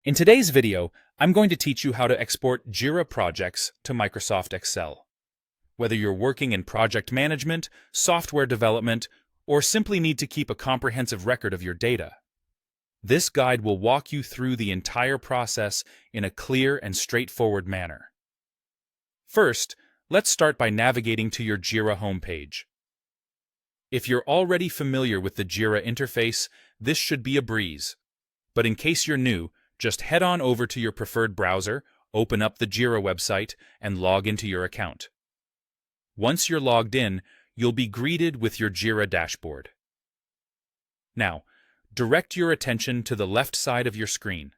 In today's video, I'm going to teach you how to export Jira projects to Microsoft Excel. Whether you're working in project management, software development, or simply need to keep a comprehensive record of your data, this guide will walk you through the entire process in a clear and straightforward manner. First, let's start by navigating to your Jira homepage. If you're already familiar with the Jira interface, this should be a breeze. But in case you're new, just head on over to your preferred browser, open up the Jira website, and log into your account. Once you're logged in, you'll be greeted with your Jira dashboard. Now, direct your attention to the left side of your screen.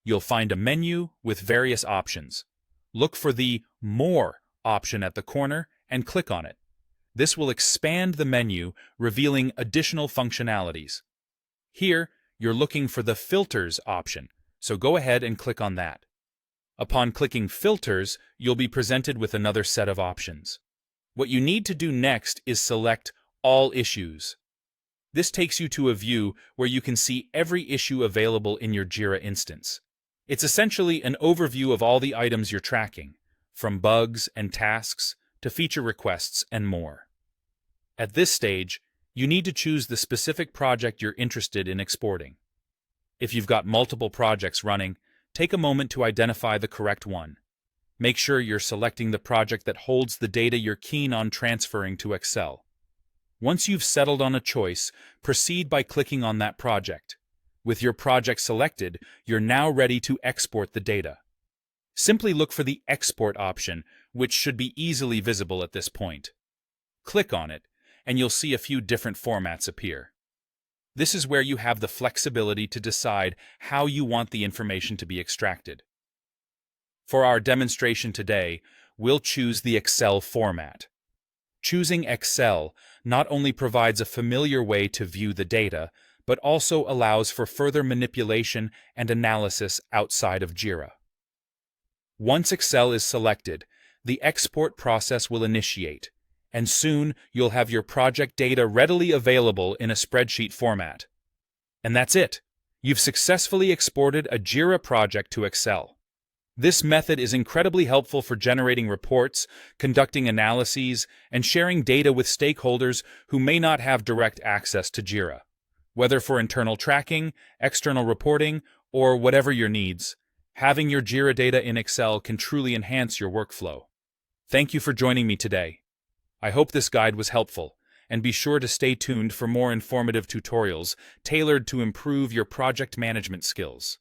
You'll find a menu with various options. Look for the More option at the corner and click on it. This will expand the menu, revealing additional functionalities. Here, you're looking for the Filters option, so go ahead and click on that. Upon clicking Filters, you'll be presented with another set of options. What you need to do next is select All Issues. This takes you to a view where you can see every issue available in your Jira instance. It's essentially an overview of all the items you're tracking, from bugs and tasks to feature requests and more. At this stage, you need to choose the specific project you're interested in exporting. If you've got multiple projects running, take a moment to identify the correct one. Make sure you're selecting the project that holds the data you're keen on transferring to Excel. Once you've settled on a choice, proceed by clicking on that project. With your project selected, you're now ready to export the data. Simply look for the Export option, which should be easily visible at this point. Click on it, and you'll see a few different formats appear. This is where you have the flexibility to decide how you want the information to be extracted. For our demonstration today, we'll choose the Excel format. Choosing Excel not only provides a familiar way to view the data, but also allows for further manipulation and analysis outside of Jira. Once Excel is selected, the export process will initiate, and soon you'll have your project data readily available in a spreadsheet format. And that's it. You've successfully exported a Jira project to Excel. This method is incredibly helpful for generating reports, conducting analyses, and sharing data with stakeholders who may not have direct access to Jira. Whether for internal tracking, external reporting, or whatever your needs, having your Jira data in Excel can truly enhance your workflow. Thank you for joining me today. I hope this guide was helpful, and be sure to stay tuned for more informative tutorials tailored to improve your project management skills.